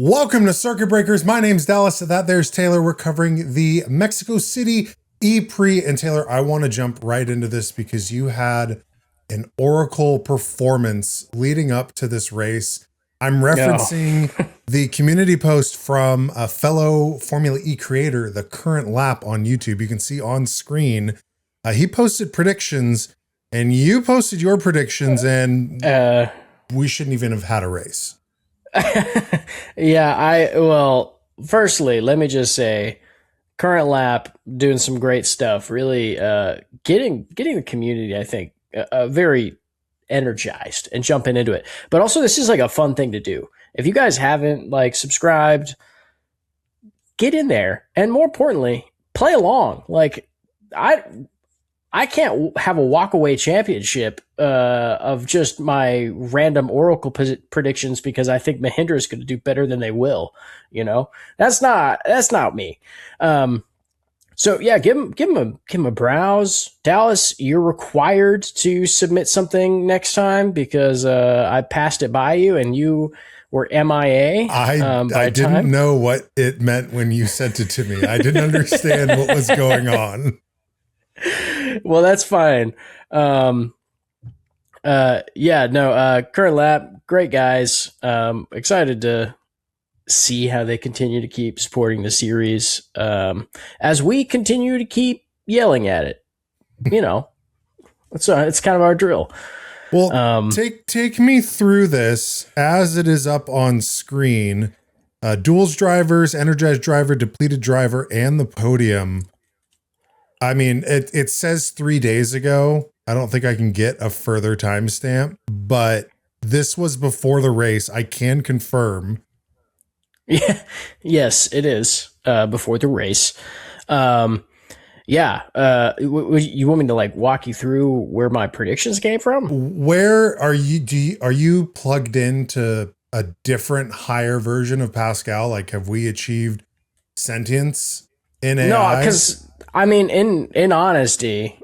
Welcome to Circuit Breakers. My name's Dallas. That there's Taylor. We're covering the Mexico City E-Prix. And Taylor, I want to jump right into this because you had an Oracle performance leading up to this race. I'm referencing the community post from a fellow Formula E creator, The Current Lap on YouTube. You can see on screen. He posted predictions and you posted your predictions and we shouldn't even have had a race. Well, firstly, let me just say, Current Lap doing some great stuff. Really, getting the community, I think, very energized and jumping into it. But also, this is like a fun thing to do. If you guys haven't subscribed, get in there, and more importantly, play along. I can't have a walkaway championship of just my random Oracle predictions because I think Mahindra is going to do better than they will. You know, that's not me. So yeah, give him a browse. Dallas, you're required to submit something next time because I passed it by you and you were MIA. I didn't know what it meant when you sent it to me. I didn't understand what was going on. Well, that's fine. Current Lap, great guys. Excited to see how they continue to keep supporting the series as we continue to keep yelling at it. You know, it's kind of our drill. Well, take me through this as it is up on screen. Duels drivers, energized driver, depleted driver, and the podium. I mean, it says 3 days ago. I don't think I can get a further timestamp, but this was before the race. I can confirm. Yeah, yes, it is before the race. You want me to walk you through where my predictions came from? Where are you? Are you plugged into a different higher version of Pascal? Like, have we achieved sentience in AI? No, because I mean, in honesty,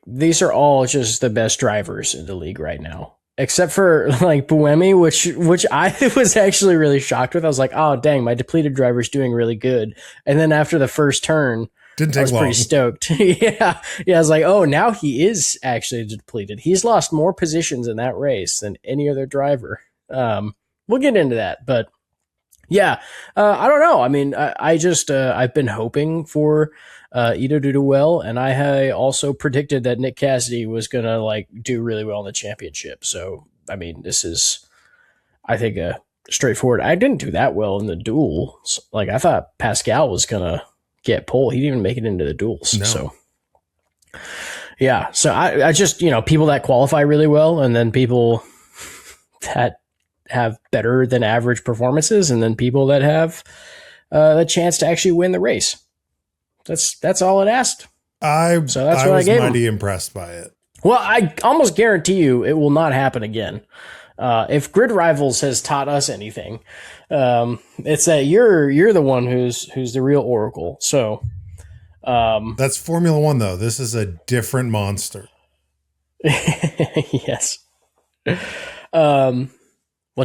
these are all just the best drivers in the league right now, except for Buemi, which I was actually really shocked with. I was like, oh dang, my depleted driver's doing really good. And then after the first turn, didn't take long. I was pretty stoked. yeah. I was like, oh, now he is actually depleted. He's lost more positions in that race than any other driver. We'll get into that, but yeah, I don't know. I mean, I've been hoping for Ito to do well, and I also predicted that Nick Cassidy was gonna do really well in the championship. So I mean, this is, I think, straightforward. I didn't do that well in the duels. I thought Pascal was gonna get pole. He didn't even make it into the duels. No. So yeah, so I just people that qualify really well, and then people that have better than average performances, and then people that have the chance to actually win the race. That's all it asked. I was mighty impressed by it. Well, I almost guarantee you it will not happen again. If Grid Rivals has taught us anything, it's that you're the one who's the real Oracle. So that's Formula One, though. This is a different monster. Yes. Well,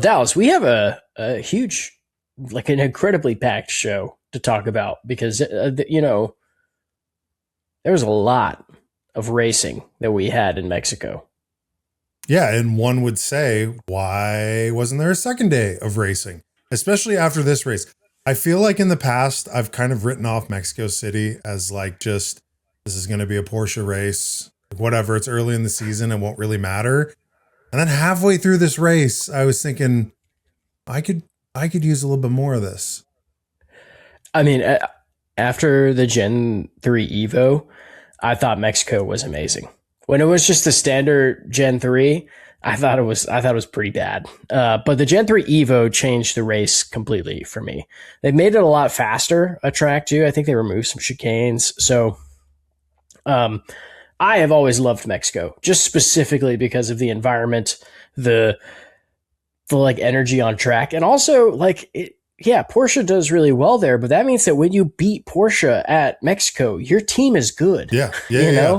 Dallas, we have a huge, an incredibly packed show to talk about because, there was a lot of racing that we had in Mexico. Yeah, and one would say, why wasn't there a second day of racing? Especially after this race. I feel like in the past, I've kind of written off Mexico City as this is going to be a Porsche race. Whatever, it's early in the season, it won't really matter. And then halfway through this race, I was thinking, I could use a little bit more of this. I mean, after the Gen3 Evo, I thought Mexico was amazing. When it was just the standard Gen 3, I thought it was pretty bad. But the Gen3 Evo changed the race completely for me. They made it a lot faster, a track too. I think they removed some chicanes. So, I have always loved Mexico, just specifically because of the environment, the energy on track, and also Porsche does really well there. But that means that when you beat Porsche at Mexico, your team is good. Yeah.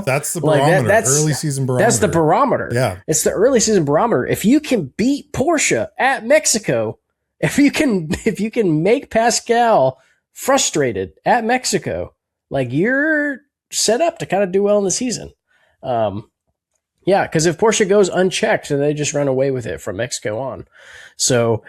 That's the barometer. Early season barometer. That's the barometer. Yeah, it's the early season barometer. If you can beat Porsche at Mexico, If you can make Pascal frustrated at Mexico, like you're set up to kind of do well in the season. Yeah, because if Porsche goes unchecked, then they just run away with it from Mexico on. So,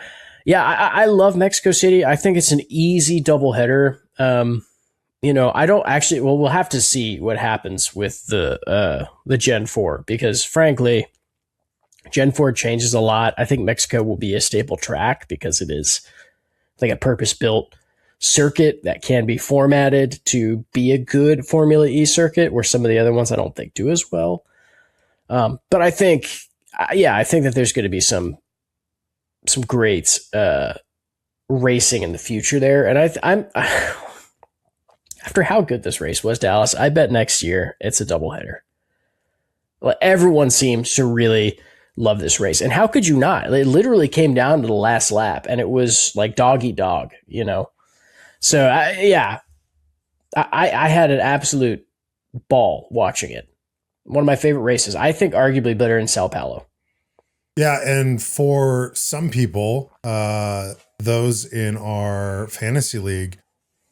yeah, I love Mexico City. I think it's an easy doubleheader. I don't actually. Well, we'll have to see what happens with the Gen 4 because, frankly, Gen 4 changes a lot. I think Mexico will be a stable track because it is like a purpose-built circuit that can be formatted to be a good Formula E circuit, where some of the other ones I don't think do as well. But I think that there's going to be some great racing in the future there. And I'm after how good this race was, Dallas, I bet next year it's a doubleheader. Well, everyone seems to really love this race, and how could you not? It literally came down to the last lap, and it was like dog eat dog, So I had an absolute ball watching it. One of my favorite races. I think arguably better in Sao Paulo. Yeah, and for some people, those in our fantasy league,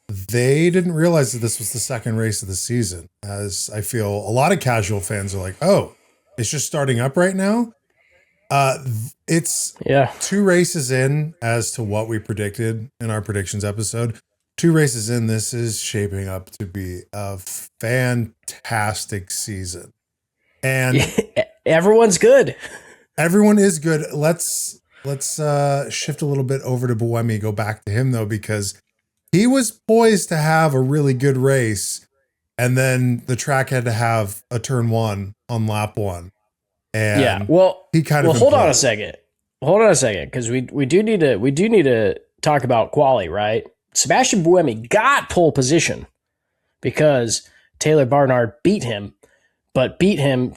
they didn't realize that this was the second race of the season. As I feel a lot of casual fans are like, oh, it's just starting up right now. It's 2 races in as to what we predicted in our predictions episode. 2 races in, this is shaping up to be a fantastic season. And everyone's good. Everyone is good. Let's shift a little bit over to Buemi, go back to him though, because he was poised to have a really good race. And then the track had to have a turn 1 on lap 1. And he kind of hold on a second, because we do need to talk about quali, right? Sebastian Buemi got pole position because Taylor Barnard beat him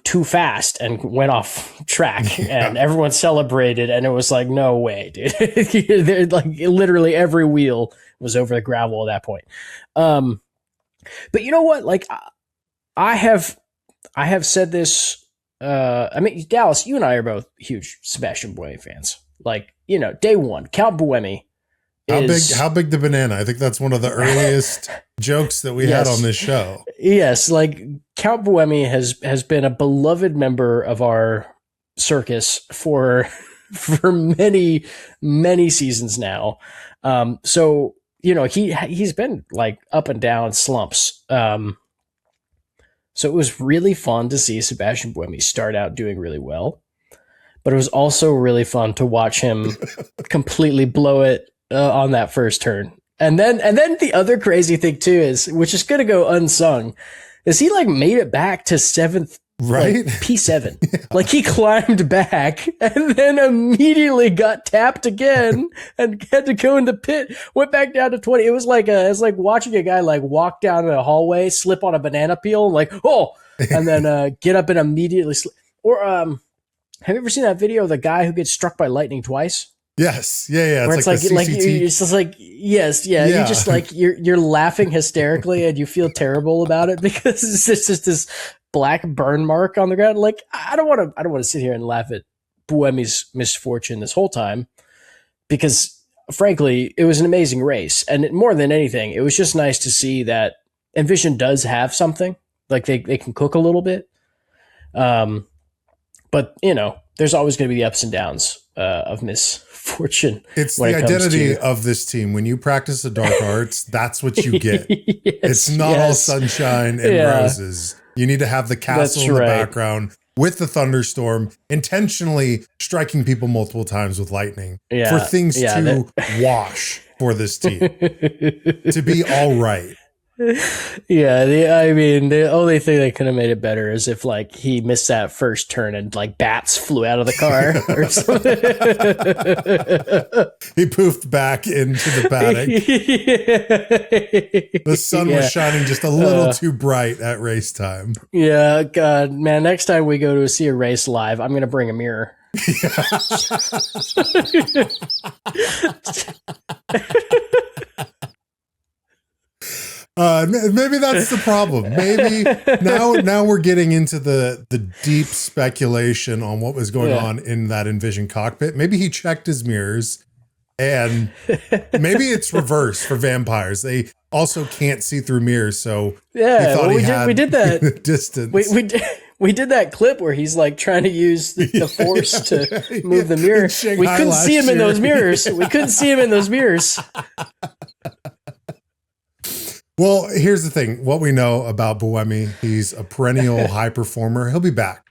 too fast and went off track, and everyone celebrated, and it was like, no way, dude. Like literally every wheel was over the gravel at that point. But you know what? Like I have said this. Dallas, you and I are both huge Sebastian Buemi fans. Like, day one, Count Buemi. How big the banana? I think that's one of the earliest jokes that we had on this show. Yes, like Count Buemi has been a beloved member of our circus for many, many seasons now. So he's been like up and down slumps. So it was really fun to see Sebastian Buemi start out doing really well, but it was also really fun to watch him completely blow it on that first turn. And then the other crazy thing too is, which is going to go unsung, is he like made it back to 7th, right? Like P7. Yeah. Like he climbed back and then immediately got tapped again and had to go in the pit, went back down to 20. It was like watching a guy like walk down a hallway, slip on a banana peel, like, oh, and then get up and immediately or have you ever seen that video of the guy who gets struck by lightning twice? Yes. Yeah. Where it's like it's just like, yes. Yeah. You just like, you're laughing hysterically and you feel terrible about it because it's just this black burn mark on the ground. Like, I don't want to sit here and laugh at Buemi's misfortune this whole time, because frankly, it was an amazing race. And more than anything, it was just nice to see that Envision does have something, like they can cook a little bit. But there's always going to be the ups and downs of misfortune. It's the identity of this team. When you practice the dark arts, that's what you get. It's not all sunshine and roses. You need to have the castle in the background with the thunderstorm, intentionally striking people multiple times with lightning for things to wash for this team to be all right. Yeah, the only thing that could have made it better is if like he missed that first turn and like bats flew out of the car or something. He poofed back into the paddock. The sun was shining just a little too bright at race time. Yeah, God, man, next time we go to see a race live, I'm going to bring a mirror. Maybe that's the problem. Maybe now we're getting into the deep speculation on what was going on in that Envision cockpit. Maybe he checked his mirrors And maybe it's reverse for vampires. They also can't see through mirrors, so yeah, he thought we did that distance. We did that clip where he's like trying to use the force to move the mirror. We couldn't see him in those mirrors. We couldn't see him in those mirrors. Well, here's the thing. What we know about Buemi, he's a perennial high performer. He'll be back.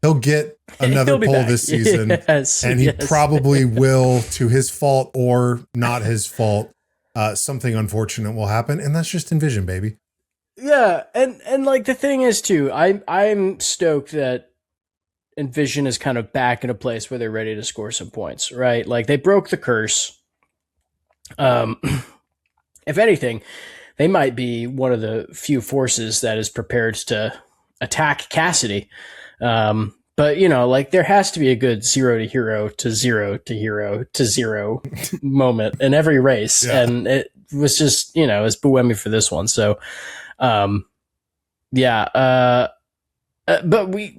He'll get another pole this season, and he probably will, to his fault or not his fault. Something unfortunate will happen, and that's just Envision, baby. Yeah, and like the thing is too, I'm stoked that Envision is kind of back in a place where they're ready to score some points, right? Like they broke the curse. If anything, they might be one of the few forces that is prepared to attack Cassidy. But you know, like there has to be a good 0 to hero to 0 to hero to 0 moment in every race. Yeah. And it was just, you know, it was Buemi for this one. So, but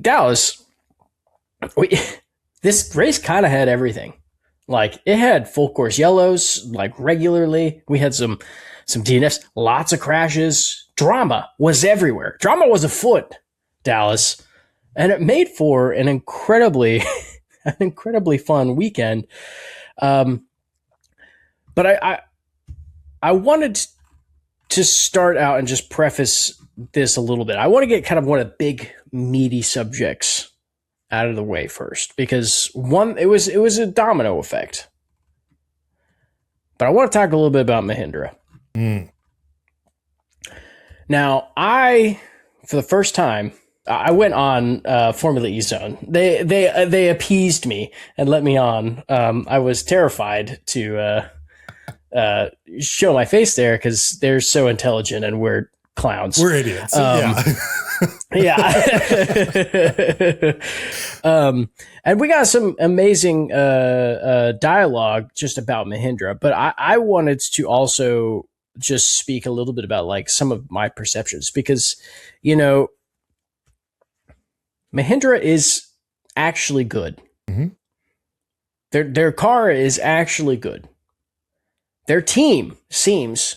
Dallas, this race kind of had everything. Like it had full course yellows, like regularly. We had some DNFs, lots of crashes. Drama was everywhere. Drama was afoot, Dallas. And it made for an incredibly fun weekend. But I wanted to start out and just preface this a little bit. I want to get kind of one of the big meaty subjects out of the way first, because it was a domino effect. But I want to talk a little bit about Mahindra. Now, for the first time, I went on Formula E Zone. They appeased me and let me on. I was terrified to show my face there because they're so intelligent and we're clowns. We're idiots. Yeah. And we got some amazing dialogue just about Mahindra, but I wanted to also just speak a little bit about like some of my perceptions, because, you know, Mahindra is actually good. Mm-hmm. Their car is actually good. Their team seems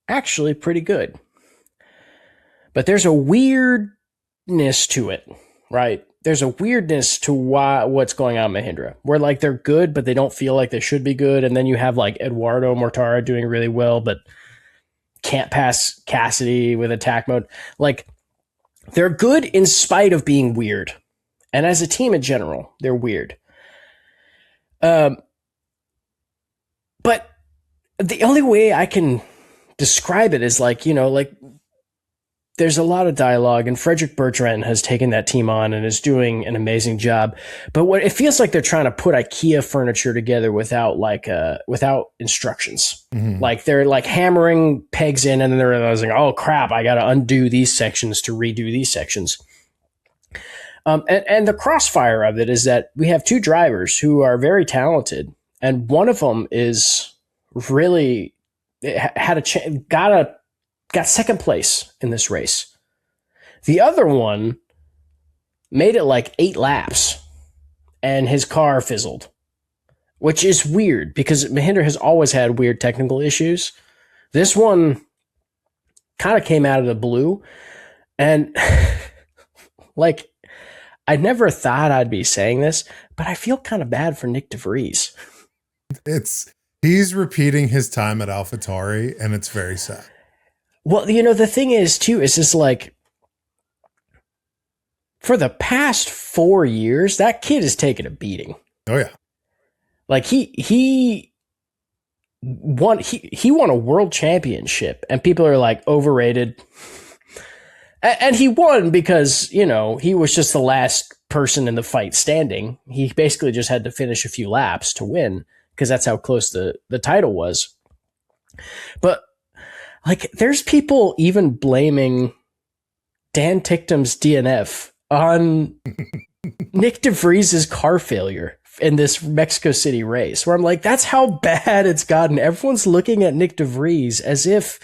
actually pretty good. But there's a weirdness to it, right? There's a weirdness to what's going on in Mahindra, where like they're good, but they don't feel like they should be good. And then you have like Eduardo Mortara doing really well, but can't pass Cassidy with attack mode. Like, they're good in spite of being weird. And as a team in general, they're weird. But the only way I can describe it is like, you know, like there's a lot of dialogue, and Frederick Bertrand has taken that team on and is doing an amazing job. But what it feels like they're trying to put IKEA furniture together without instructions. Mm-hmm. Like they're like hammering pegs in, and then they're realizing, oh crap, I got to undo these sections to redo these sections. And the crossfire of it is that we have two drivers who are very talented, and one of them is really got second place in this race. The other one made it like 8 laps and his car fizzled, which is weird because Mahindra has always had weird technical issues. This one kind of came out of the blue, and like, I never thought I'd be saying this, but I feel kind of bad for Nick DeVries. He's repeating his time at AlphaTauri, and it's very sad. Well, you know, the thing is, too, is just like, for the past 4 years, that kid has taken a beating. Oh, yeah. Like, he won a world championship, and people are like, overrated. And he won because, you know, he was just the last person in the fight standing. He basically just had to finish a few laps to win, because that's how close the title was. But like, there's people even blaming Dan Ticktum's DNF on Nick DeVries' car failure in this Mexico City race, where I'm like, that's how bad it's gotten. Everyone's looking at Nick DeVries as if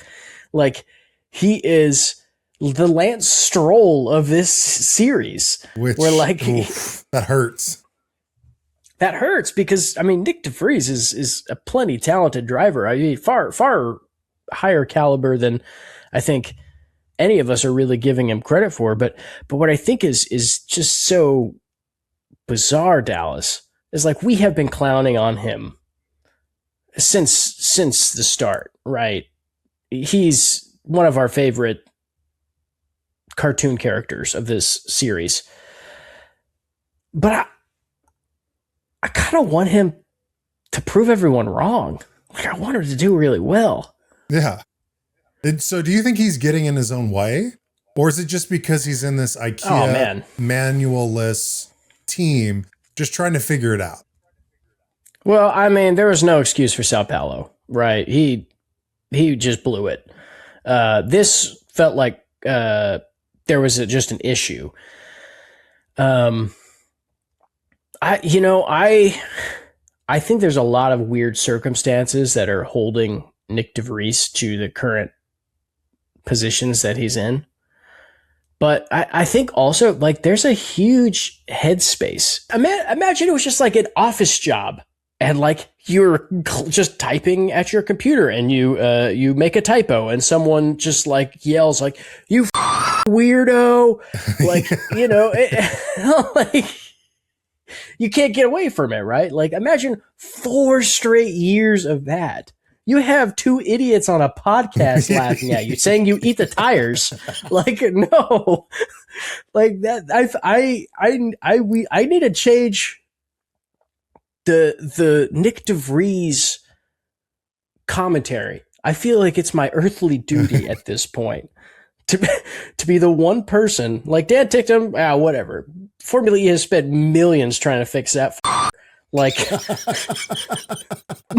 like he is the Lance Stroll of this series. Which, where like, oof, that hurts. that hurts because I mean Nick DeVries is a plenty talented driver. I mean far higher caliber than I think any of us are really giving him credit for. But what I think is just so bizarre, Dallas, is like we have been clowning on him since the start, right? He's one of our favorite cartoon characters of this series. But I kind of want him to prove everyone wrong. Like I want him to do really well. Yeah. So do you think he's getting in his own way? Or is it just because he's in this IKEA manual-less team just trying to figure it out? Well, I mean, there was no excuse for Sao Paulo, right? He just blew it. This felt like there was just an issue. I think there's a lot of weird circumstances that are holding Nick DeVries to the current positions that he's in. But I think also like there's a huge headspace. Imagine it was just like an office job and like you're just typing at your computer and you make a typo and someone just like yells like, "You weirdo." Like, like you can't get away from it, right? Like imagine 4 straight years of that. You have 2 idiots on a podcast laughing at you, saying you eat the tires. Like, no, like that. I need to change the Nick DeVries commentary. I feel like it's my earthly duty at this point to be the one person like Dan Ticktum. Whatever. Formula E has spent millions trying to fix that. Like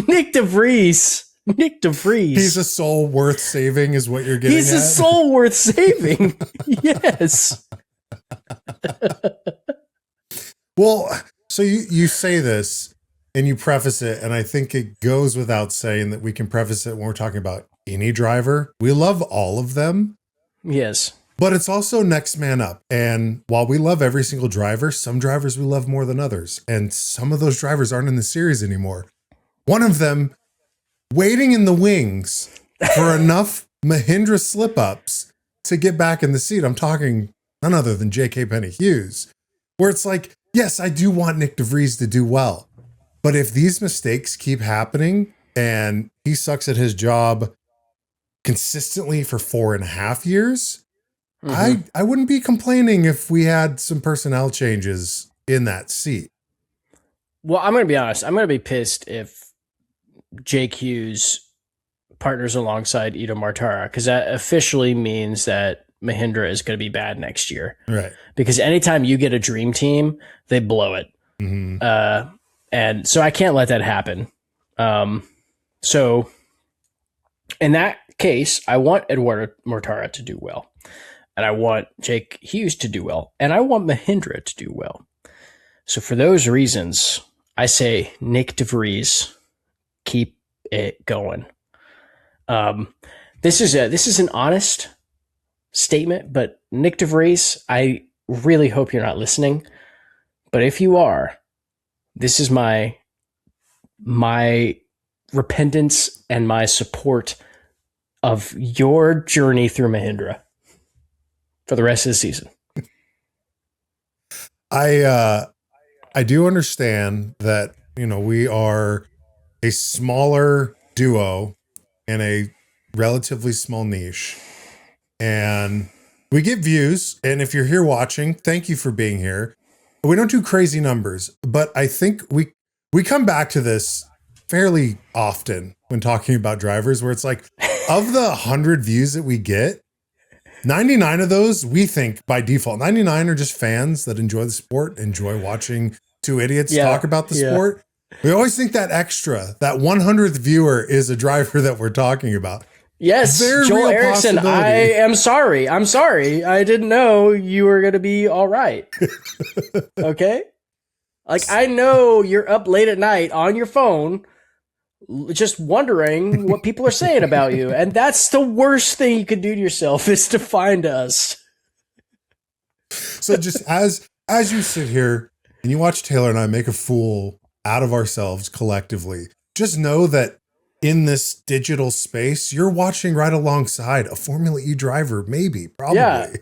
Nick DeVries. He's a soul worth saving is what you're getting He's a soul worth saving. Yes. Well, so you say this and you preface it, and I think it goes without saying that we can preface it when we're talking about any driver. We love all of them. Yes. But it's also next man up. And while we love every single driver, some drivers we love more than others. And some of those drivers aren't in the series anymore. One of them waiting in the wings for enough Mahindra slip-ups to get back in the seat. I'm talking none other than J.K. Penny Hughes, where it's like, yes, I do want Nick DeVries to do well. But if these mistakes keep happening and he sucks at his job consistently for 4.5 years, I wouldn't be complaining if we had some personnel changes in that seat. Well, I'm going to be honest. I'm going to be pissed if Jake Hughes partners alongside Ito Martara, because that officially means that Mahindra is going to be bad next year. Right. Because anytime you get a dream team, they blow it. And so I can't let that happen. So in that case, I want Eduardo Mortara to do well. And I want Jake Hughes to do well. And I want Mahindra to do well. So for those reasons, I say Nick DeVries, keep it going. This is an honest statement, but Nick DeVries, I really hope you're not listening. But if you are, this is my repentance and my support of your journey through Mahindra for the rest of the season. I do understand that, we are a smaller duo in a relatively small niche, and we get views. And if you're here watching, thank you for being here. We don't do crazy numbers, but I think we come back to this fairly often when talking about drivers, where it's like, of the 100 views that we get, 99 of those, we think by default, 99 are just fans that enjoy the sport, enjoy watching two idiots talk about the sport. We always think that extra, that 100th viewer is a driver that we're talking about. Yes, Joel Erickson, I am sorry. I'm sorry. I didn't know you were going to be all right. Okay? Like, I know you're up late at night on your phone just wondering what people are saying about you. And that's the worst thing you could do to yourself, is to find us. So just as you sit here and you watch Taylor and I make a fool out of ourselves collectively. Just know that in this digital space, you're watching right alongside a Formula E driver, maybe, probably. Yeah.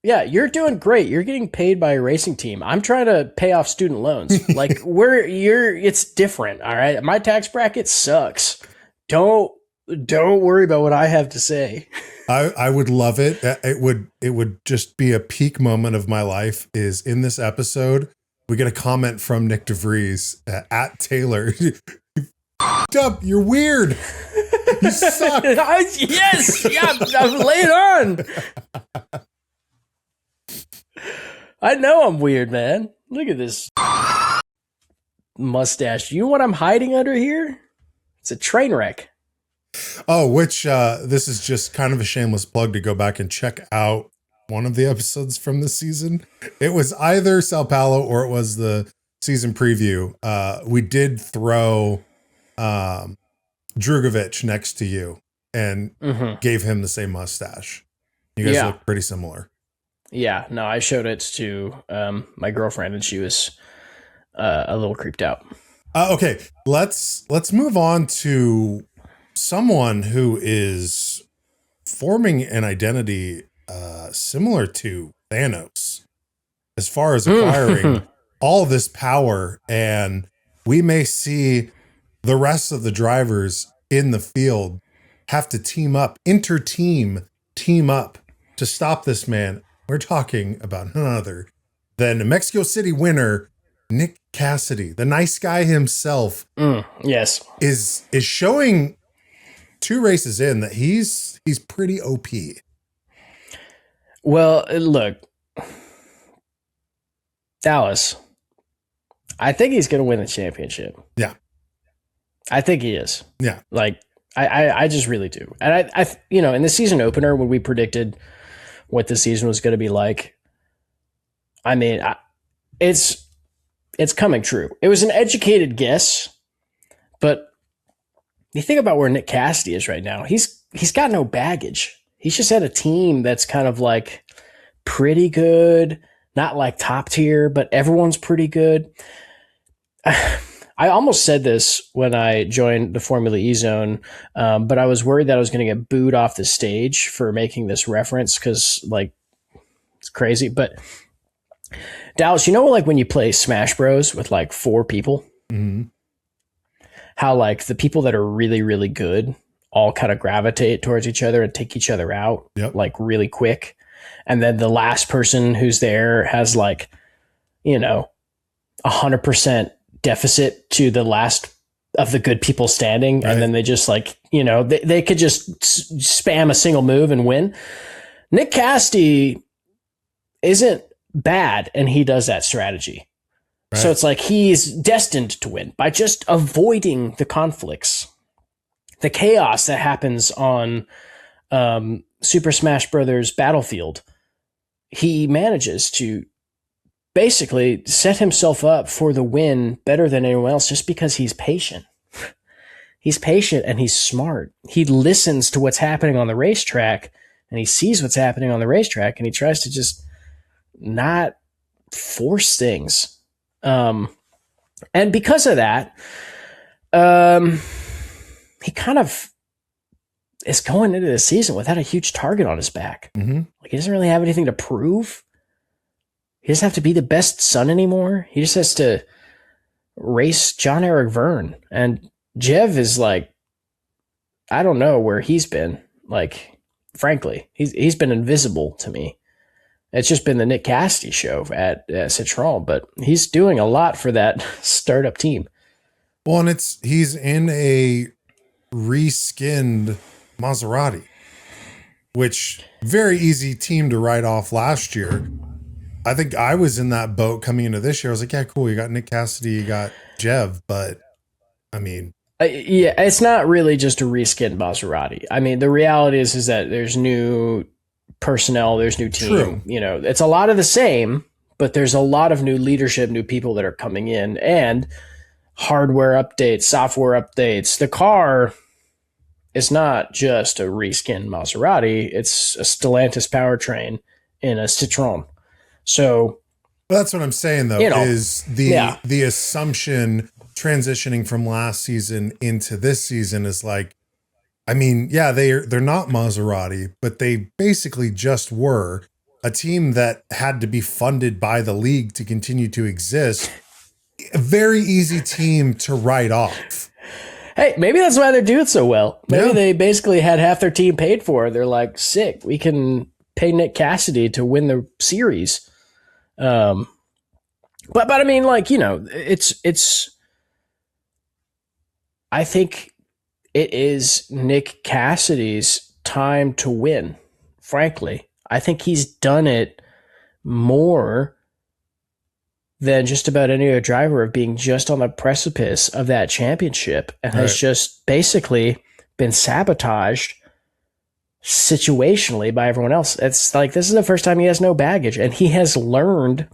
Yeah, you're doing great. You're getting paid by a racing team. I'm trying to pay off student loans. Like it's different, all right? My tax bracket sucks. Don't worry about what I have to say. I would love it. It would just be a peak moment of my life is in this episode. We get a comment from Nick DeVries at Taylor. Up, you're weird. You suck. Yes, yeah, lay it on. I know I'm weird, man. Look at this mustache. You know what I'm hiding under here? It's a train wreck. Oh, which this is just kind of a shameless plug to go back and check out one of the episodes from this season. It was either Sao Paulo or it was the season preview. We did throw Drugovich next to you and gave him the same mustache. You guys look pretty similar. Yeah, no, I showed it to my girlfriend and she was a little creeped out. Okay, let's move on to someone who is forming an identity similar to Thanos as far as acquiring all this power, and we may see the rest of the drivers in the field have to team up, team up to stop this man. We're talking about none other than Mexico City winner Nick Cassidy, the nice guy himself. Yes, is showing 2 races in that he's pretty OP. Well, look, Dallas, I think he's going to win the championship. Yeah. I think he is. Yeah. Like, I just really do. And I in the season opener, when we predicted what the season was going to be like, I mean, it's coming true. It was an educated guess, but you think about where Nick Cassidy is right now. He's got no baggage. He's just had a team that's kind of like pretty good, not like top tier, but everyone's pretty good. I almost said this when I joined the Formula E Zone, but I was worried that I was going to get booed off the stage for making this reference because, like, it's crazy. But Dallas, like when you play Smash Bros with like 4 people, how like the people that are really, really good all kind of gravitate towards each other and take each other out like really quick. And then the last person who's there has like, 100% deficit to the last of the good people standing. Right. And then they just like, they could just spam a single move and win. Nick Cassidy isn't bad and he does that strategy. Right. So it's like he's destined to win by just avoiding the conflicts, the chaos that happens on Super Smash Brothers Battlefield. He manages to basically set himself up for the win better than anyone else just because he's patient. He's patient and he's smart. He listens to what's happening on the racetrack and he sees what's happening on the racetrack and he tries to just not force things. And because of that, he kind of is going into the season without a huge target on his back. Like he doesn't really have anything to prove. He doesn't have to be the best son anymore. He just has to race John Eric Verne. And Jev is like, I don't know where he's been. Like, frankly, he's been invisible to me. It's just been the Nick Cassidy show at Citroën, but he's doing a lot for that startup team. Well, and he's in a reskinned Maserati, which very easy team to write off last year. I think I was in that boat coming into this year. I was like, yeah, cool. You got Nick Cassidy, you got Jev, but I mean, yeah, it's not really just a reskinned Maserati. I mean, the reality is that there's new personnel, there's new team. True. It's a lot of the same, but there's a lot of new leadership, new people that are coming in, and hardware updates, software updates. The car is not just a reskinned Maserati; it's a Stellantis powertrain in a Citroën. So that's what I'm saying, though, is the assumption transitioning from last season into this season is like, I mean, yeah, they're not Maserati, but they basically just were a team that had to be funded by the league to continue to exist. A very easy team to write off. Hey, maybe that's why they're doing so well. Maybe they basically had half their team paid for. They're like, sick, we can pay Nick Cassidy to win the series. But I mean, like, you know, it's I think it is Nick Cassidy's time to win, frankly. I think he's done it more than just about any other driver of being just on the precipice of that championship and has just basically been sabotaged situationally by everyone else. It's like, this is the first time he has no baggage, and he has learned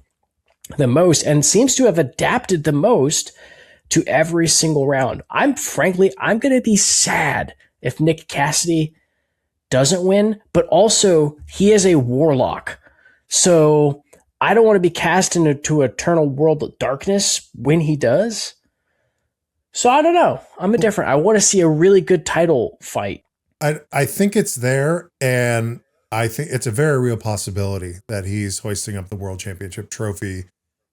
the most and seems to have adapted the most to every single round. I'm going to be sad if Nick Cassidy doesn't win, but also he is a warlock. So I don't want to be cast into eternal world of darkness when he does. So I don't know. I'm indifferent. I want to see a really good title fight. I think it's there, and I think it's a very real possibility that he's hoisting up the World Championship trophy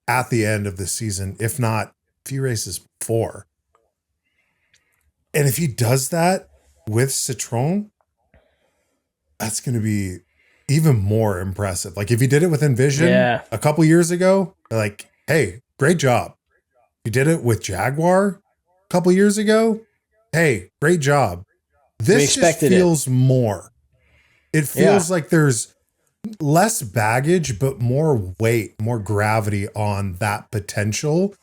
at the end of the season, if not a few races before. And if he does that with Citroën, that's going to be even more impressive. Like if he did it with Envision a couple years ago, like, hey, great job. You did it with Jaguar a couple years ago. Hey, great job. This just feels more. It feels like there's less baggage, but more weight, more gravity on that potential,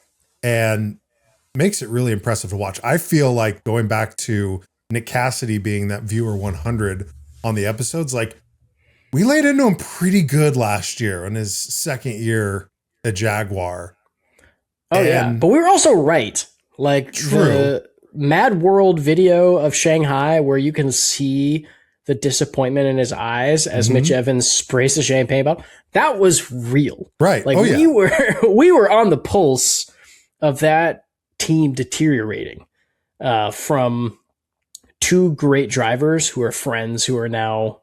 and makes it really impressive to watch. I feel like going back to Nick Cassidy being that viewer 100 on the episodes, like we laid into him pretty good last year in his second year at Jaguar. Oh, yeah. But we were also right. Like the Mad World video of Shanghai where you can see the disappointment in his eyes as Mitch Evans sprays the champagne bottle. That was real. Right. Like we were on the pulse of that team deteriorating from two great drivers who are friends who are now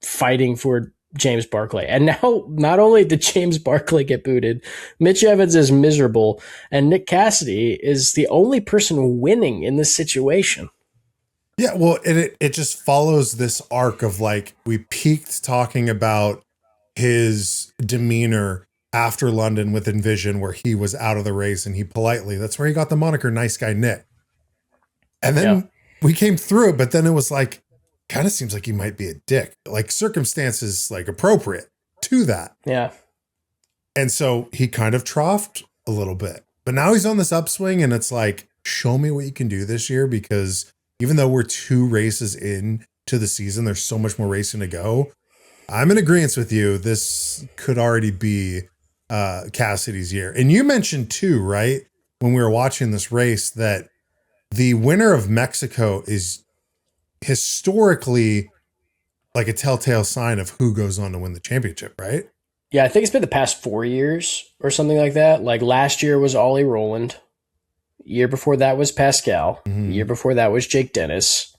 fighting for James Barclay. And now not only did James Barclay get booted, Mitch Evans is miserable, and Nick Cassidy is the only person winning in this situation. Yeah, well, it just follows this arc of like, we peaked talking about his demeanor after London with Envision, where he was out of the race and he politely, that's where he got the moniker Nice Guy Nick. And then we came through it, but then it was like, kind of seems like he might be a dick, like circumstances like appropriate to that. Yeah. And so he kind of troughed a little bit, but now he's on this upswing, and it's like, show me what you can do this year, because even though we're 2 races in to the season, there's so much more racing to go. I'm in agreement with you. This could already be Cassidy's year. And you mentioned too, right, when we were watching this race, that the winner of Mexico is historically like a telltale sign of who goes on to win the championship, right? Yeah, I think it's been the past 4 years or something like that. Like last year was Ollie Rowland. Year before that was Pascal. Year before that was Jake Dennis.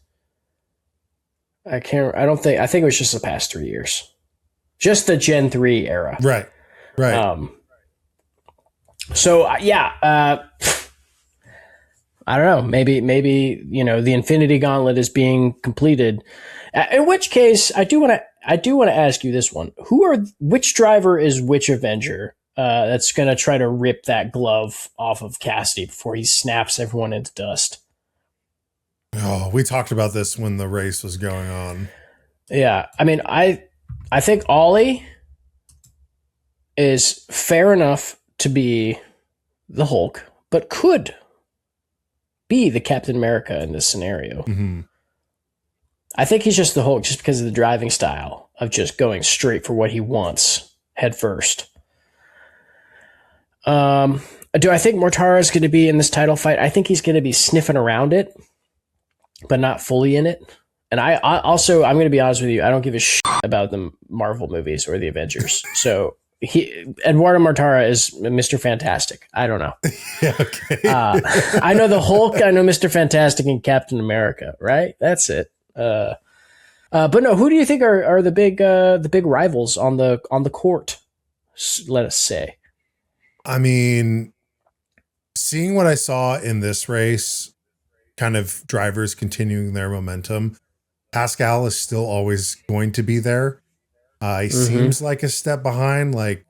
I think it was just the past 3 years. Just the Gen 3 era. Right. So yeah, I don't know. Maybe you know, the Infinity Gauntlet is being completed. In which case, I do want to ask you this one: which driver is which Avenger that's going to try to rip that glove off of Cassidy before he snaps everyone into dust? Oh, we talked about this when the race was going on. Yeah, I mean, I think Ollie is fair enough to be the Hulk, but could be the Captain America in this scenario. I think he's just the Hulk just because of the driving style of just going straight for what he wants head first. Do I think Mortara is going to be in this title fight? I think he's going to be sniffing around it, but not fully in it. And I'm going to be honest with you, I don't give a shit about the Marvel movies or the Avengers. So Eduardo Mortara is Mr. Fantastic. I don't know. Yeah, okay. I know the Hulk. I know Mr. Fantastic and Captain America. Right? That's it. But no, who do you think are the big rivals on the court? Let us say. I mean, seeing what I saw in this race, kind of drivers continuing their momentum, Pascal is still always going to be there. He seems like a step behind, like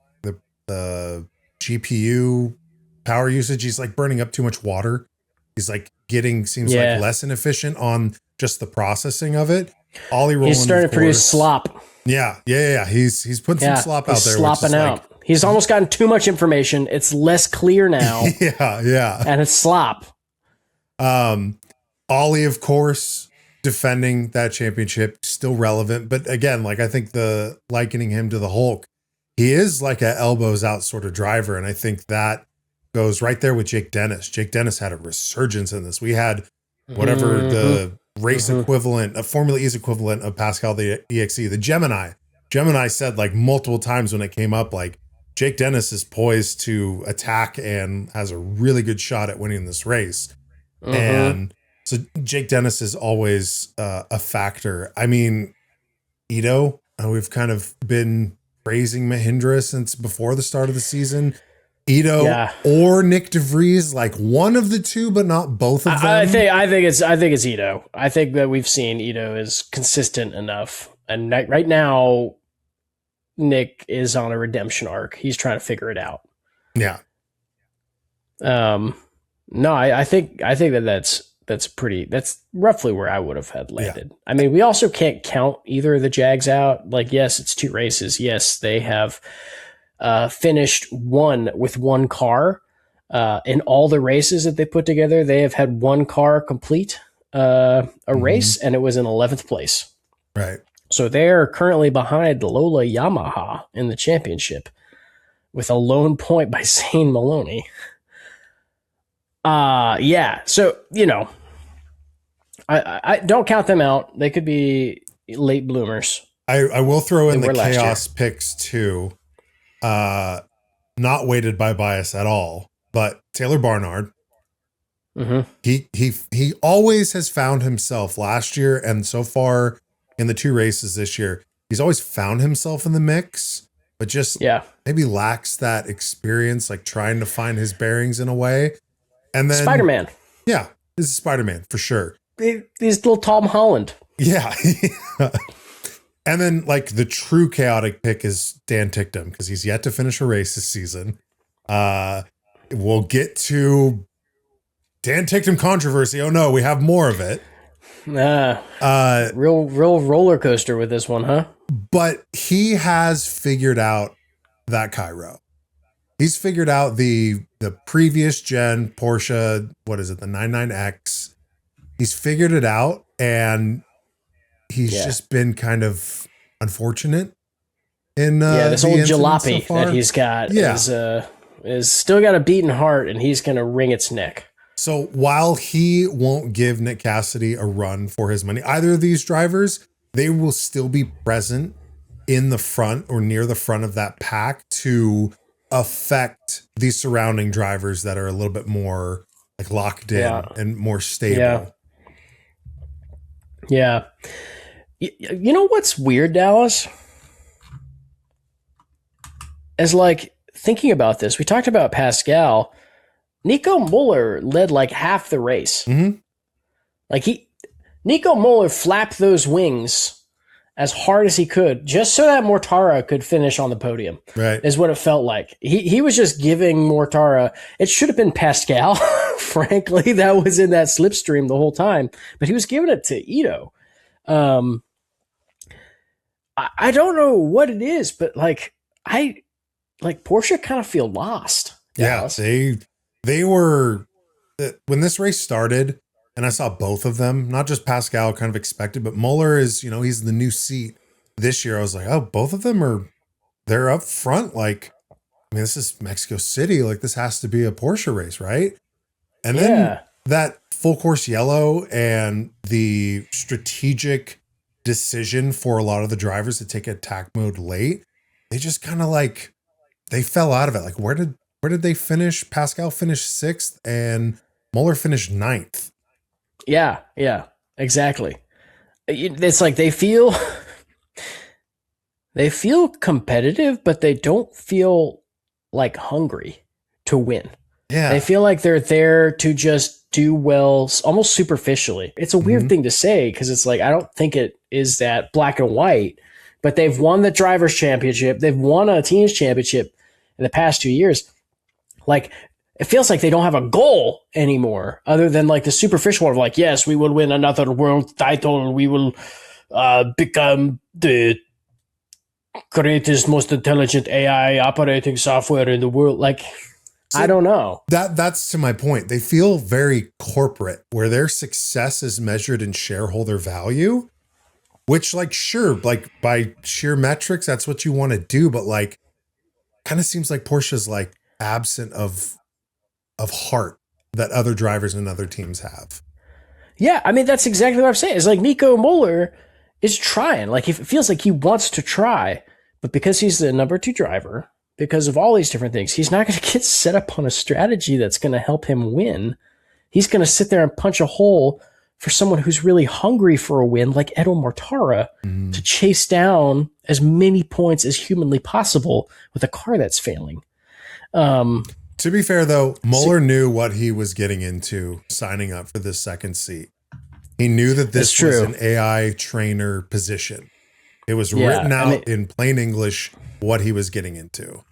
the GPU power usage. He's like burning up too much water. He's like seems like less inefficient on just the processing of it. Ollie Rowland, he's starting to produce slop. Yeah. He's putting some slop out there. Slopping out. He's almost gotten too much information. It's less clear now. Yeah. And it's slop. Ollie, of course, defending that championship, still relevant. But again, like I think the likening him to the Hulk, he is like a elbows out sort of driver. And I think that goes right there with Jake Dennis. Jake Dennis had a resurgence in this. We had whatever the race equivalent, a Formula E's equivalent of Pascal the EXE, the Gemini. Gemini said like multiple times when it came up, like Jake Dennis is poised to attack and has a really good shot at winning this race. And so Jake Dennis is always a factor. I mean, Ito, we've kind of been praising Mahindra since before the start of the season. Ito or Nick DeVries, like one of the two, but not both of them. I think it's Ito. I think that we've seen Ito is consistent enough, and right now, Nick is on a redemption arc. He's trying to figure it out. Yeah. No, I think that's roughly where I would have had landed. Yeah. I mean, we also can't count either of the Jags out. Like, yes, it's 2 races. Yes, they have finished one with one car. In all the races that they put together, they have had one car complete a race, and it was in 11th place. Right. So they're currently behind Lola Yamaha in the championship with a lone point by Zane Maloney. So, you know, I don't count them out. They could be late bloomers. I will throw in the chaos picks too. Not weighted by bias at all, but Taylor Barnard. He always has found himself last year and so far in the 2 races this year. He's always found himself in the mix, but just maybe lacks that experience, like trying to find his bearings in a way. And then Spider-Man. Yeah, this is Spider-Man for sure. He's little Tom Holland. Yeah. And then like the true chaotic pick is Dan Ticktum because he's yet to finish a race this season. We'll get to Dan Ticktum controversy. Oh no, we have more of it. Real roller coaster with this one, huh? But he has figured out that Cairo. He's figured out the previous gen Porsche, what is it, the 99X. He's figured it out, and he's just been kind of unfortunate in this old jalopy that he's got is still got a beating heart, and he's going to wring its neck. So while he won't give Nick Cassidy a run for his money, either of these drivers, they will still be present in the front or near the front of that pack to affect the surrounding drivers that are a little bit more like locked in and more stable. Yeah. You know what's weird, Dallas? As like thinking about this, we talked about Pascal. Nico Muller led like half the race. Like Nico Muller flapped those wings as hard as he could, just so that Mortara could finish on the podium. Right. Is what it felt like. He was just giving Mortara, it should have been Pascal, frankly, that was in that slipstream the whole time, but he was giving it to Ito. I don't know what it is, but like Porsche kind of feel lost. Dallas. Yeah, they were, when this race started and I saw both of them, not just Pascal kind of expected, but Muller is, he's the new seat this year. I was like, oh, both of them they're up front. Like, I mean, this is Mexico City. Like, this has to be a Porsche race, right? And then that full course yellow and the strategic decision for a lot of the drivers to take attack mode late, they just kind of like they fell out of it. Like where did they finish? Pascal finished 6th and Muller finished 9th. Yeah, exactly. It's like they feel competitive, but they don't feel like hungry to win. Yeah. They feel like they're there to just do well, almost superficially. It's a weird thing to say because it's like, I don't think it is that black and white, but they've won the Drivers' Championship. They've won a Teams Championship in the past 2 years. Like, it feels like they don't have a goal anymore other than like the superficial one of like, yes, we will win another world title. We will become the greatest, most intelligent AI operating software in the world. Like, so I don't know. That's to my point. They feel very corporate where their success is measured in shareholder value, which like, sure, like by sheer metrics, that's what you want to do. But like, kind of seems like Porsche's like absent of heart that other drivers and other teams have. Yeah, I mean, that's exactly what I'm saying. It's like Nico Muller is trying. Like, it feels like he wants to try, but because he's the number 2 driver, because of all these different things, he's not going to get set up on a strategy that's going to help him win. He's going to sit there and punch a hole for someone who's really hungry for a win, like Edo Mortara, to chase down as many points as humanly possible with a car that's failing. To be fair, though, Muller knew what he was getting into signing up for this second seat. He knew that this was an AI trainer position. It was written out in plain English what he was getting into.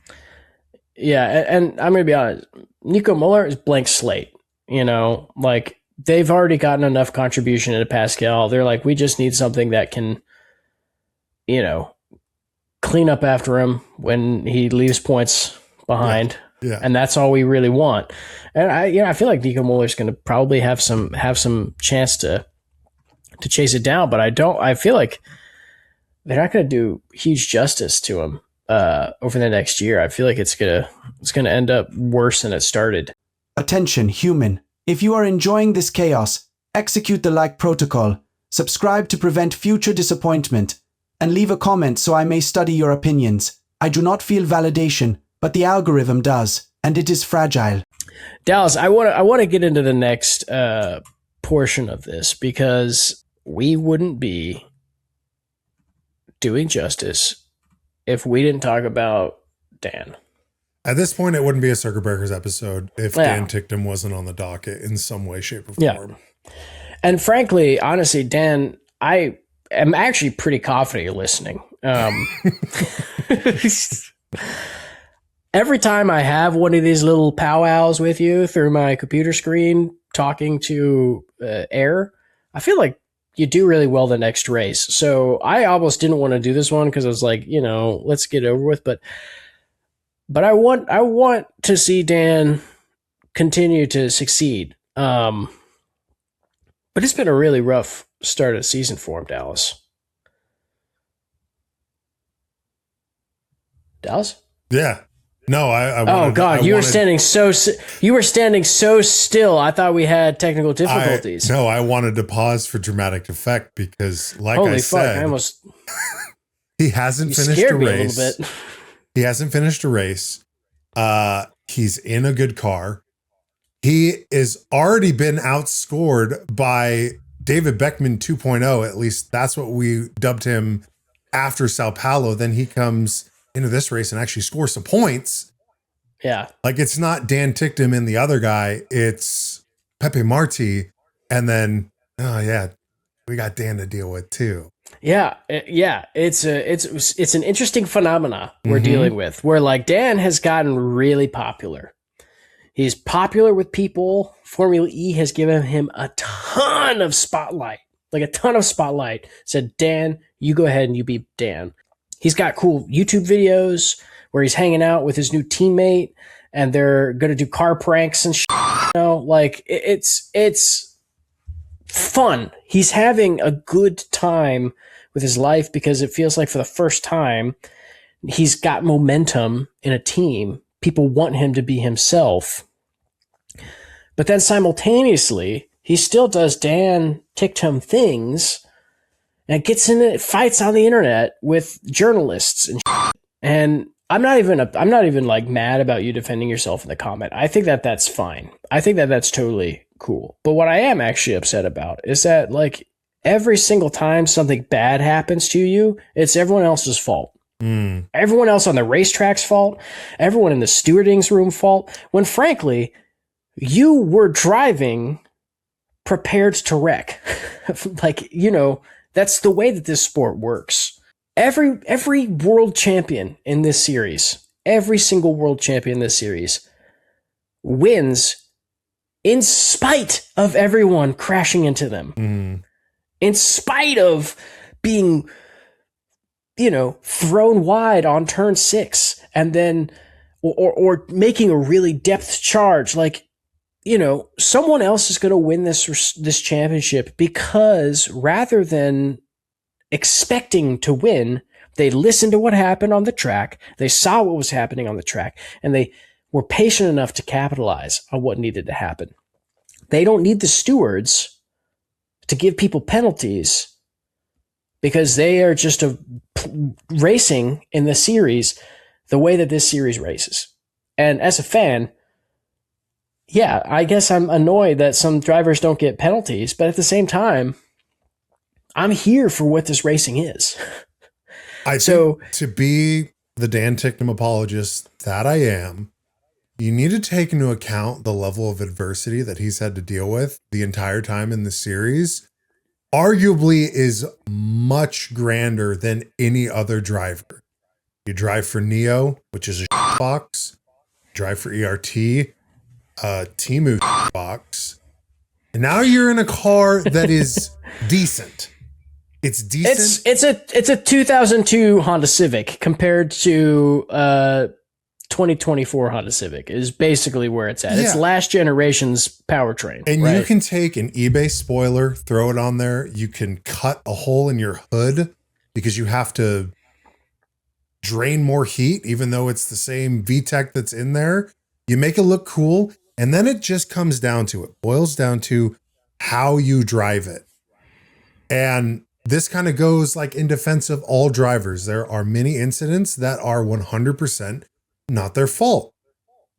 Yeah, and I'm going to be honest. Nico Muller is blank slate. You know, like they've already gotten enough contribution into Pascal. They're like, we just need something that can, you know, clean up after him when he leaves points behind. Yeah. And that's all we really want. And I feel like Nico Muller's going to probably have some chance to chase it down, but I feel like they're not going to do huge justice to him over the next year. I feel like it's going to end up worse than it started. Attention, human. If you are enjoying this chaos, execute the like protocol, subscribe to prevent future disappointment, and leave a comment so I may study your opinions. I do not feel validation, but the algorithm does, and it is fragile. Dallas, I want to get into the next portion of this because we wouldn't be doing justice if we didn't talk about Dan. At this point, it wouldn't be a Circuit Breakers episode if Dan Ticktum wasn't on the docket in some way, shape, or form. Yeah. And frankly, honestly, Dan, I am actually pretty confident you're listening. Every time I have one of these little powwows with you through my computer screen talking to air, I feel like you do really well the next race. So I almost didn't want to do this one because I was like, you know, let's get it over with. But I want to see Dan continue to succeed. But it's been a really rough start of the season for him, Dallas. Dallas? Yeah. No, you were standing so still. I thought we had technical difficulties. I wanted to pause for dramatic effect because, like I said, he hasn't finished a race. A little bit. He hasn't finished a race. He's in a good car. He has already been outscored by David Beckman 2.0. At least that's what we dubbed him after Sao Paulo. Then he comes into this race and actually scores some points. Yeah. Like it's not Dan Ticktum and the other guy. It's Pepe Marti. And then, we got Dan to deal with too. Yeah. It's an interesting phenomena we're dealing with where like Dan has gotten really popular. He's popular with people. Formula E has given him a ton of spotlight. Said, Dan, you go ahead and you be Dan. He's got cool YouTube videos where he's hanging out with his new teammate and they're going to do car pranks and shit. You know, like it's fun. He's having a good time with his life because it feels like for the first time he's got momentum in a team. People want him to be himself. But then simultaneously, he still does Dan Ticktum things and gets in fights on the internet with journalists and shit. And I'm not even like mad about you defending yourself in the comment. I think that that's fine. I think that that's totally cool. But what I am actually upset about is that like every single time something bad happens to you, it's everyone else's fault. Everyone else on the racetrack's fault. Everyone in the stewarding's room fault. When frankly, you were driving prepared to wreck. Like, you know, that's the way that this sport works. Every world champion in this series, every single world champion in this series wins in spite of everyone crashing into them. In spite of being, you know, thrown wide on turn 6 and then or making a really depth charge. Like, you know, someone else is going to win this championship because rather than expecting to win, they listened to what happened on the track, they saw what was happening on the track, and they were patient enough to capitalize on what needed to happen. They don't need the stewards to give people penalties because they are just racing in the series the way that this series races. And as a fan, yeah, I guess I'm annoyed that some drivers don't get penalties, but at the same time, I'm here for what this racing is. I think to be the Dan Ticktum apologist that I am, you need to take into account the level of adversity that he's had to deal with the entire time in the series. Arguably is much grander than any other driver. You drive for Neo, which is a box. You drive for ERT, Timu box. And now you're in a car that is decent. It's decent. It's a 2002 Honda Civic compared to 2024 Honda Civic is basically where it's at. Yeah. It's last generation's powertrain. And right? You can take an eBay spoiler, throw it on there. You can cut a hole in your hood because you have to drain more heat, even though it's the same VTEC that's in there. You make it look cool. And then it just comes down to, it boils down to how you drive it. And this kind of goes like in defense of all drivers. There are many incidents that are 100% not their fault.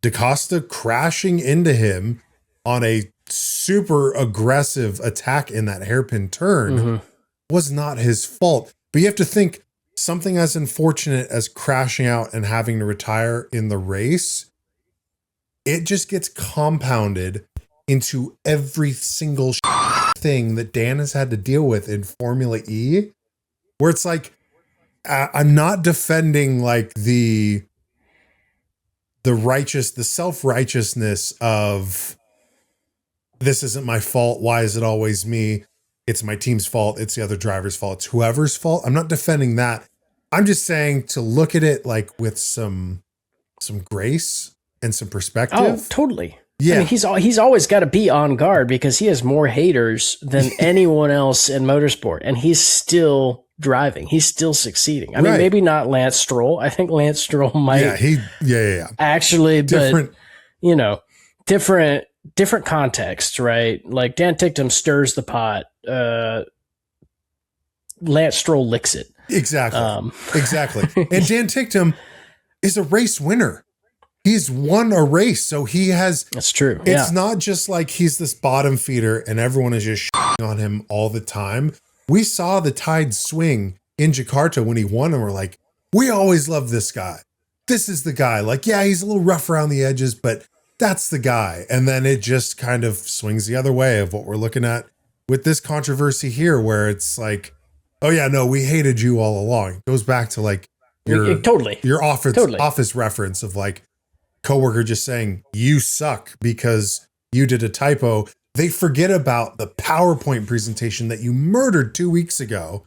DaCosta crashing into him on a super aggressive attack in that hairpin turn was not his fault. But you have to think something as unfortunate as crashing out and having to retire in the race, it just gets compounded into every single thing that Dan has had to deal with in Formula E, where it's like, I'm not defending like the self-righteousness of this isn't my fault. Why is it always me? It's my team's fault. It's the other driver's fault. It's whoever's fault. I'm not defending that. I'm just saying to look at it like with some grace and some perspective. Oh, totally. Yeah. I mean, he's always got to be on guard because he has more haters than anyone else in motorsport, and he's still driving. He's still succeeding. I mean, maybe not Lance Stroll. I think Lance Stroll might. Yeah. Actually, different, but you know, different context, right? Like Dan Ticktum stirs the pot. Lance Stroll licks it. Exactly. Exactly. And Dan Ticktum is a race winner. He's won a race, so he has. That's true. It's not just like he's this bottom feeder and everyone is just on him all the time. We saw the tide swing in Jakarta when he won, and we're like, we always love this guy. This is the guy. Like, yeah, he's a little rough around the edges, but that's the guy. And then it just kind of swings the other way of what we're looking at with this controversy here, where it's like, oh yeah, no, we hated you all along. It goes back to like your office reference of like, coworker just saying you suck because you did a typo. They forget about the PowerPoint presentation that you murdered 2 weeks ago,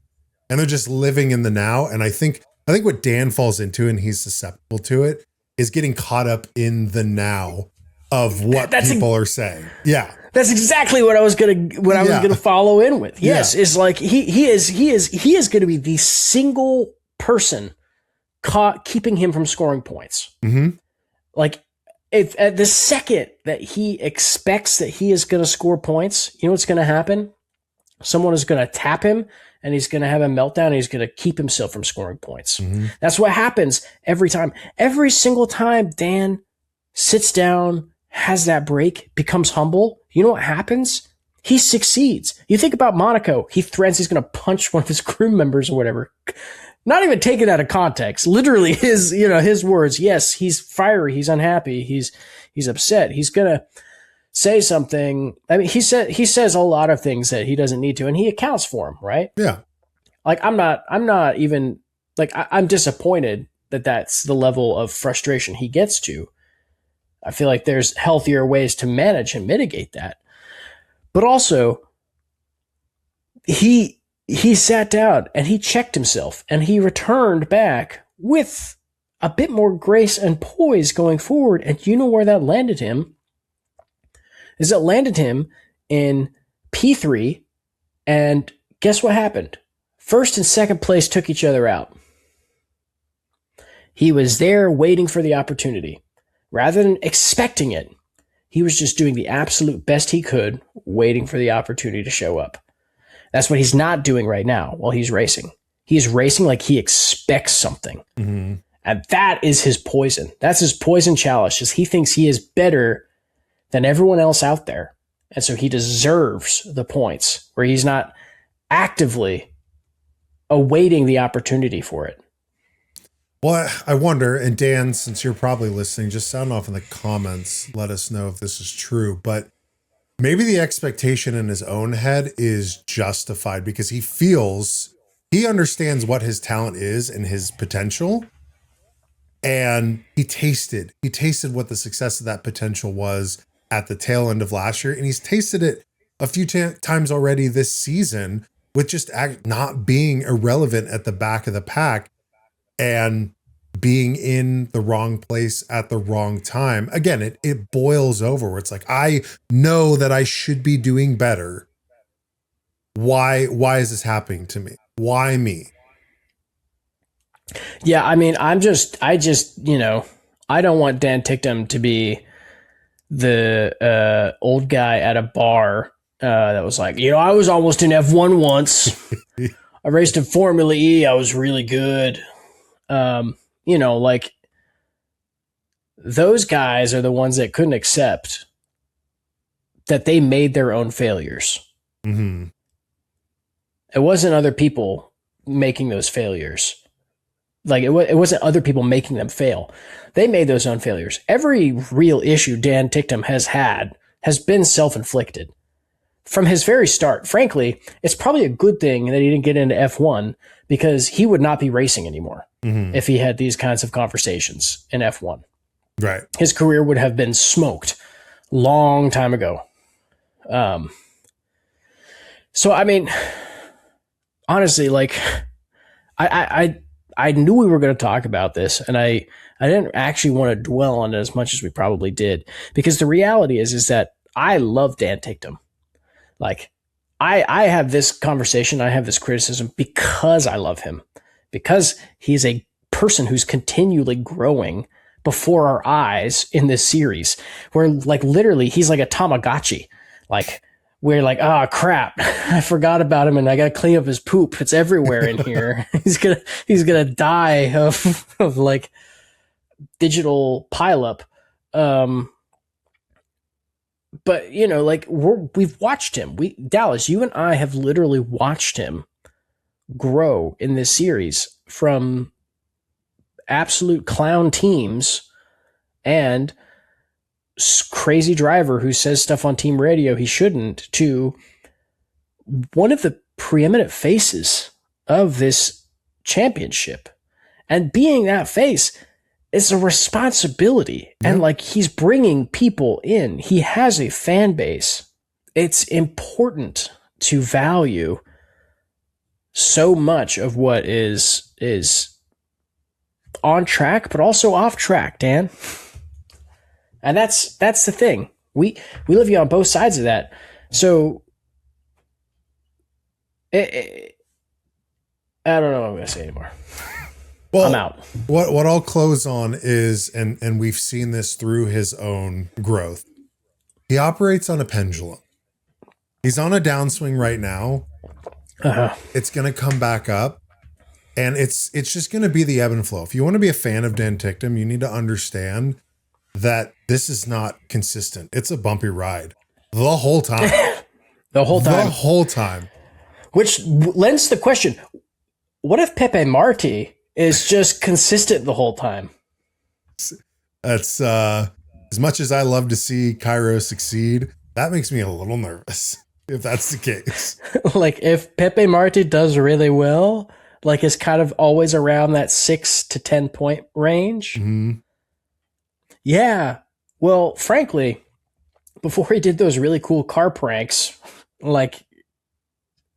and they're just living in the now. And I think what Dan falls into, and he's susceptible to it, is getting caught up in the now of what people are saying. Yeah. That's exactly what I was gonna follow in with. Yes, is like he is gonna be the single person keeping him from scoring points. Mm-hmm. Like, if at the second that he expects that he is going to score points, you know what's going to happen? Someone is going to tap him and he's going to have a meltdown, and he's going to keep himself from scoring points. Mm-hmm. That's what happens every time. Every single time Dan sits down, has that break, becomes humble, you know what happens? He succeeds. You think about Monaco. He threatens he's going to punch one of his crew members or whatever. Not even taken out of context. Literally his words. Yes, he's fiery. He's unhappy. He's upset. He's going to say something. I mean, he says a lot of things that he doesn't need to, and he accounts for them, right? Yeah. Like, I'm not even like, I'm disappointed that that's the level of frustration he gets to. I feel like there's healthier ways to manage and mitigate that. But also, he sat down and he checked himself, and he returned back with a bit more grace and poise going forward. And you know where that landed him? Is it landed him in P3, and guess what happened? First and second place took each other out. He was there waiting for the opportunity. Rather than expecting it, he was just doing the absolute best he could, waiting for the opportunity to show up. That's what he's not doing right now while he's racing. He's racing like he expects something. Mm-hmm. And that is his poison. That's his poison chalice, is he thinks he is better than everyone else out there. And so he deserves the points, where he's not actively awaiting the opportunity for it. Well, I wonder, and Dan, since you're probably listening, just sound off in the comments. Let us know if this is true. But maybe the expectation in his own head is justified because he understands what his talent is and his potential. And he tasted what the success of that potential was at the tail end of last year. And he's tasted it a few times already this season with just not being irrelevant at the back of the pack and being in the wrong place at the wrong time. Again, it boils over where it's like, I know that I should be doing better. Why is this happening to me? Why me? Yeah, I mean, I just, I don't want Dan Ticktum to be the old guy at a bar that was like, I was almost in F1 once. I raced in Formula E. I was really good. Like, those guys are the ones that couldn't accept that they made their own failures. Mm-hmm. It wasn't other people making those failures. Like, it wasn't other people making them fail. They made those own failures. Every real issue Dan Ticktum has had has been self-inflicted from his very start. Frankly, it's probably a good thing that he didn't get into F1, because he would not be racing anymore if he had these kinds of conversations in F1. Right. His career would have been smoked long time ago. So, I mean, honestly, like, I knew we were going to talk about this, and I didn't actually want to dwell on it as much as we probably did, because the reality is that I love Dan Ticktum. Like, I have this conversation, I have this criticism because I love him, because he's a person who's continually growing before our eyes in this series, where, like, literally he's like a Tamagotchi. Like, we're like, oh crap, I forgot about him and I got to clean up his poop. It's everywhere in here. He's gonna die of like digital pileup. But like, we've watched him. Dallas, you and I have literally watched him grow in this series from absolute clown teams and crazy driver who says stuff on team radio he shouldn't, to one of the preeminent faces of this championship. And being that face is a responsibility. And like, he's bringing people in. He has a fan base. It's important to value so much of what is on track, but also off track, Dan. And that's the thing. We live you on both sides of that. So I don't know what I'm going to say anymore. Well, I'm out. What I'll close on is, and we've seen this through his own growth, he operates on a pendulum. He's on a downswing right now, It's going to come back up, and it's just going to be the ebb and flow. If you want to be a fan of Dan Ticktum, you need to understand that this is not consistent. It's a bumpy ride the whole time. The whole time. Which lends the question, what if Pepe Marti is just consistent the whole time? That's as much as I love to see Cairo succeed, that makes me a little nervous if that's the case. Like if Pepe Marti does really well, like is kind of always around that 6 to 10 point range. Mm-hmm. Yeah. Well, frankly, before he did those really cool car pranks, like,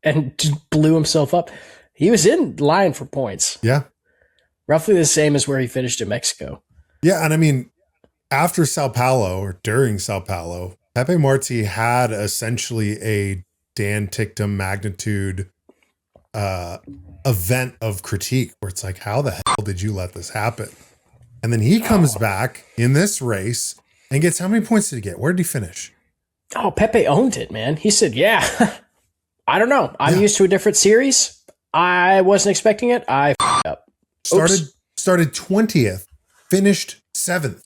and just blew himself up, he was in line for points. Yeah. Roughly the same as where he finished in Mexico. Yeah. And I mean, after Sao Paulo or during Sao Paulo, Pepe Marti had essentially a Dan Ticktum magnitude event of critique where it's like, how the hell did you let this happen? And then he comes back in this race and gets, how many points did he get? Where did he finish? Oh, Pepe owned it, man. He said, yeah, I don't know. I'm used to a different series. I wasn't expecting it. I f***ed up. Started 20th, finished 7th.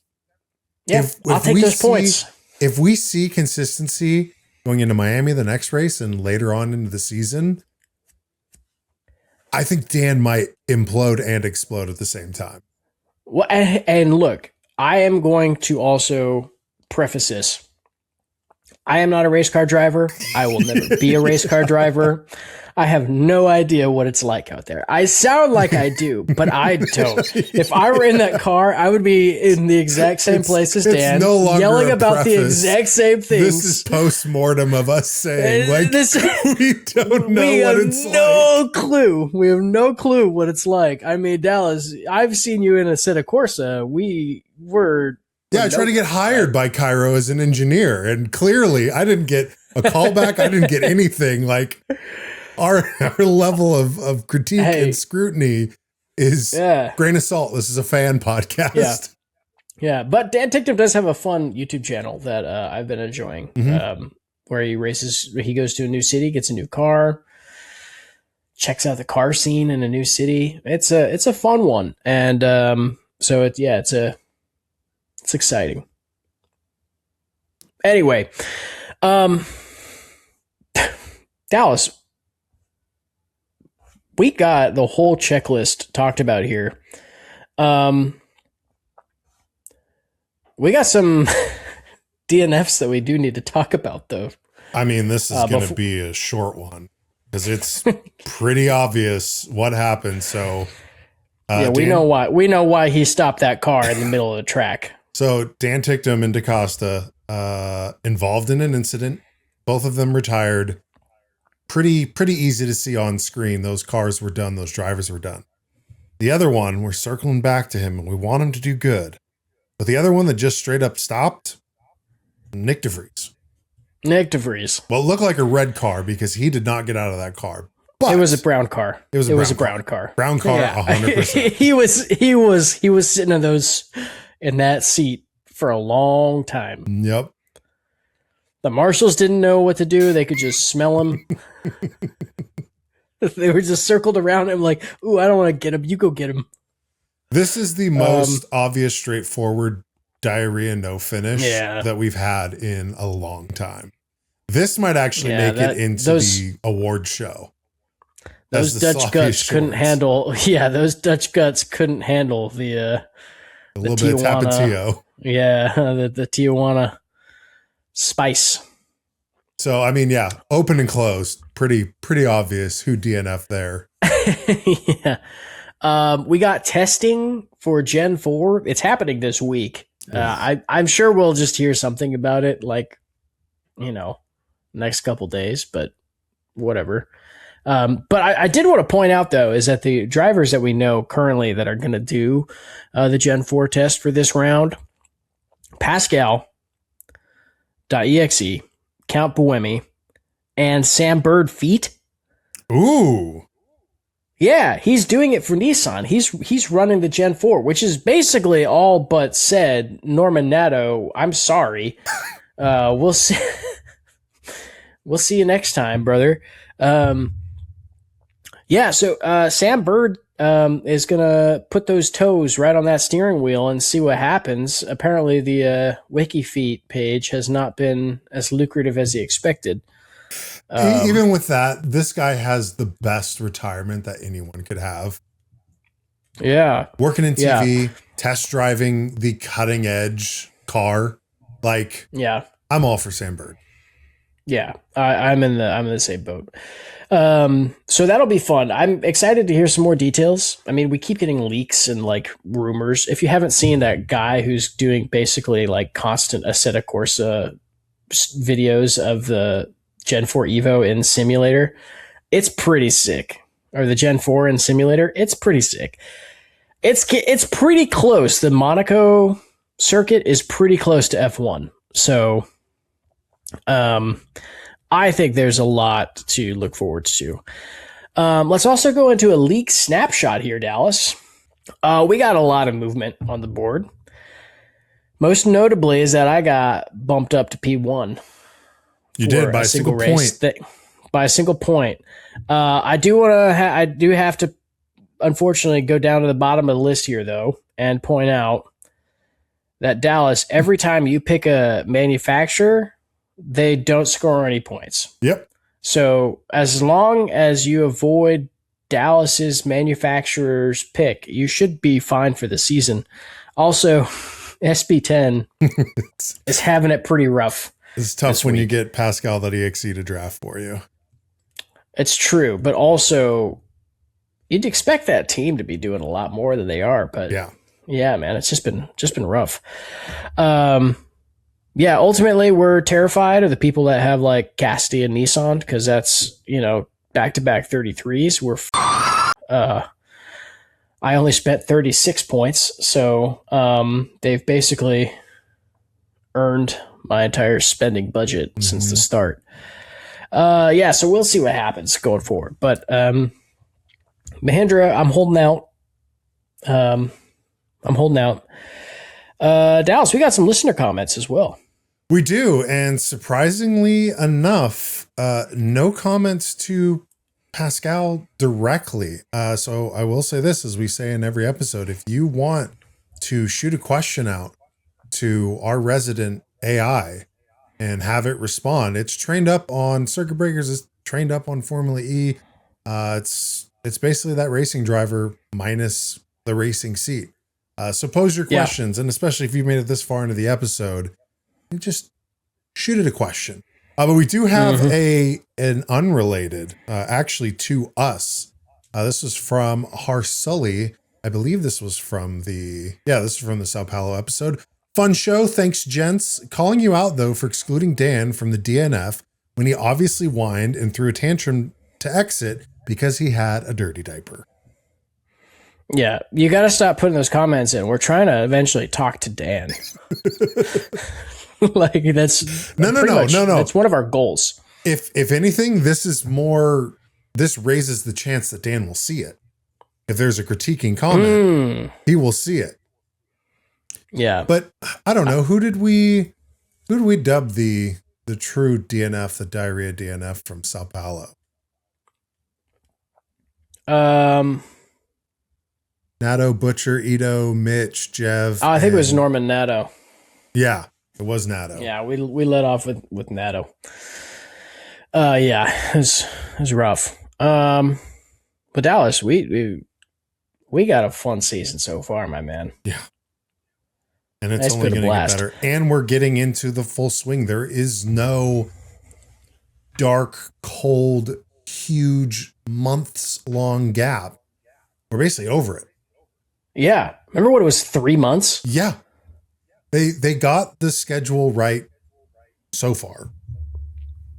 Yeah, I'll take those points. If we see consistency going into Miami, the next race, and later on into the season, I think Dan might implode and explode at the same time. Well, and look, I am going to also preface this. I am not a race car driver. I will never be a race car driver. I have no idea what it's like out there. I sound like I do, but I don't. If I were in that car, I would be in the exact same place as Dan, yelling about the exact same things. This is post-mortem of us saying, like, we don't know what it's like. No clue. We have no clue what it's like. I mean, Dallas, I've seen you in a Assetto Corsa. We were... Yeah, I tried to get hired by Cairo as an engineer, and clearly I didn't get a callback. I didn't get anything. Like, our level of critique and scrutiny is grain of salt. This is a fan podcast. Yeah, but Dan Ticktum does have a fun YouTube channel that I've been enjoying, where he races. He goes to a new city, gets a new car, checks out the car scene in a new city. It's a fun one, and so it's exciting. Anyway, Dallas, we got the whole checklist talked about here. We got some DNFs that we do need to talk about, though. I mean, this is going to be a short one because it's pretty obvious what happened. So, we know why. We know why he stopped that car in the middle of the track. So Dan Ticktum and DaCosta involved in an incident. Both of them retired. Pretty easy to see on screen. Those cars were done. Those drivers were done. The other one, we're circling back to him, and we want him to do good. But the other one that just straight up stopped, Nick DeVries. Well, it looked like a red car because he did not get out of that car. But it was a brown car. It was a brown car. Brown car, yeah. 100%. He was sitting in that seat for a long time. Yep. The marshals didn't know what to do. They could just smell him. They were just circled around him like, ooh, I don't want to get him. You go get him. This is the most obvious, straightforward diarrhea no finish that we've had in a long time. This might actually make it into the award show. Those Dutch guts couldn't handle. Yeah, those Dutch guts couldn't handle the little bit of Tapatio. Yeah, the Tijuana spice. So I mean, yeah, open and closed. Pretty obvious who DNF there. Yeah. We got testing for Gen 4. It's happening this week. I'm sure we'll just hear something about it, like, next couple days, but whatever. But I did want to point out, though, is that the drivers that we know currently that are going to do the Gen 4 test for this round, Pascal.exe, Count Buemi, and Sam Bird Feet. Ooh. Yeah, he's doing it for Nissan. He's running the Gen 4, which is basically all but said, Norman Nato, I'm sorry. We'll see. We'll see you next time, brother. Yeah, so Sam Bird is going to put those toes right on that steering wheel and see what happens. Apparently, the WikiFeet page has not been as lucrative as he expected. Even with that, this guy has the best retirement that anyone could have. Yeah. Working in TV, test driving the cutting edge car. Like, yeah, I'm all for Sam Bird. Yeah, I'm in the same boat. So that'll be fun. I'm excited to hear some more details. I mean, we keep getting leaks and like rumors. If you haven't seen that guy who's doing basically like constant Assetto Corsa videos of the Gen3 Evo in simulator, it's pretty sick. Or the Gen4 in simulator, it's pretty sick. It's pretty close. The Monaco circuit is pretty close to F1. So I think there's a lot to look forward to. Let's also go into a leak snapshot here, Dallas. We got a lot of movement on the board. Most notably is that I got bumped up to P1. You did by a single point. By a single point. I do have to, unfortunately, go down to the bottom of the list here, though, and point out that Dallas, every time you pick a manufacturer, they don't score any points. Yep. So as long as you avoid Dallas's manufacturer's pick, you should be fine for the season. Also, SB10 is having it pretty rough. It's tough when you get Pascal.exe to draft for you. It's true, but also you'd expect that team to be doing a lot more than they are. But yeah, man, it's just been rough. Yeah, ultimately, we're terrified of the people that have like Cassidy and Nissan because that's, back-to-back 33s. I only spent 36 points, so they've basically earned my entire spending budget since the start. So we'll see what happens going forward. But Mahindra, I'm holding out. Dallas, we got some listener comments as well. We do, and surprisingly enough, no comments to Pascal directly. So I will say this, as we say in every episode, if you want to shoot a question out to our resident AI and have it respond, it's trained up on circuit breakers, it's trained up on Formula E. It's basically that racing driver minus the racing seat. So pose your questions, and especially if you made it this far into the episode, just shoot it a question. But we do have an unrelated, actually to us. This was from Harsully. I believe this was from the Sao Paulo episode. Fun show. Thanks, gents. Calling you out, though, for excluding Dan from the DNF when he obviously whined and threw a tantrum to exit because he had a dirty diaper. Yeah, you got to stop putting those comments in. We're trying to eventually talk to Dan. Like that's no. That's one of our goals. If anything, this raises the chance that Dan will see it. If there's a critiquing comment, he will see it. Yeah, but I don't know, who did we dub the true DNF, the diarrhea DNF from Sao Paulo? Nato, Butcher, Ito, Mitch, Jev. I think it was Norman Nato. Yeah, it was Nato. Yeah, we let off with Nato. It was rough. But Dallas, we got a fun season so far, my man. Yeah. And it's only going to get better. And we're getting into the full swing. There is no dark, cold, huge, months-long gap. We're basically over it. Yeah. Remember what it was, 3 months? Yeah. They got the schedule right so far.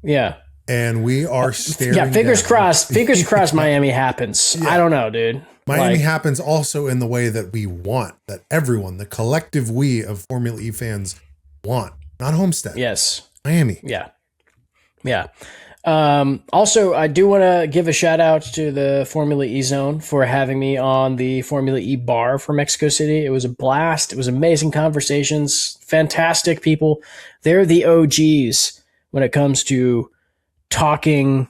Yeah. And we are staring. Yeah, fingers crossed. Fingers crossed Miami happens. Yeah. I don't know, dude. Miami happens also in the way that we want, that everyone, the collective we of Formula E fans want. Not Homestead. Yes. Miami. Yeah. Yeah. Also, I do want to give a shout out to the Formula E Zone for having me on the Formula E bar for Mexico City. It was a blast. It was amazing conversations. Fantastic people. They're the OGs when it comes to talking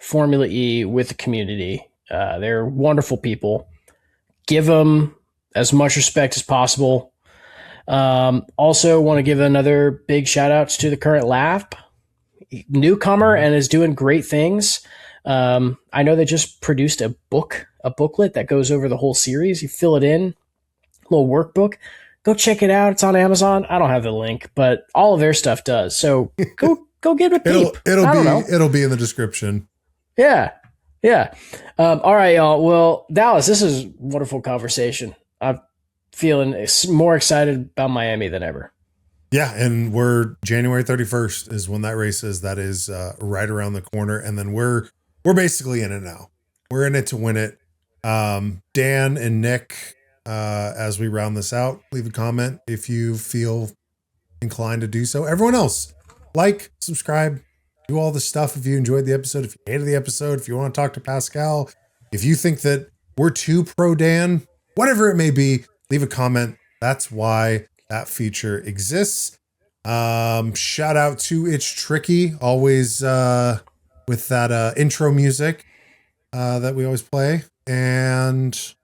Formula E with the community. They're wonderful people. Give them as much respect as possible. Also, want to give another big shout outs to the current lap newcomer and is doing great things. I know they just produced a booklet that goes over the whole series. You fill it in, little workbook. Go check it out. It's on Amazon. I don't have the link, but all of their stuff does. So go get a peep. It'll be in the description. Yeah. Yeah. All right, y'all. Well, Dallas, this is a wonderful conversation. I'm feeling more excited about Miami than ever. Yeah. And we're January 31st is when that race is. That is right around the corner. And then we're basically in it now. We're in it to win it. Dan and Nick, as we round this out, leave a comment if you feel inclined to do so. Everyone else, like, subscribe, do all the stuff if you enjoyed the episode, if you hated the episode, if you want to talk to Pascal, if you think that we're too pro Dan, whatever it may be, leave a comment. That's why that feature exists. Shout out to It's Tricky, always with that intro music that we always play. And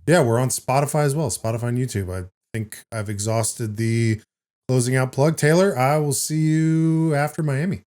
yeah, we're on Spotify as well, Spotify and YouTube. I think I've exhausted the closing out plug. Taylor, I will see you after Miami.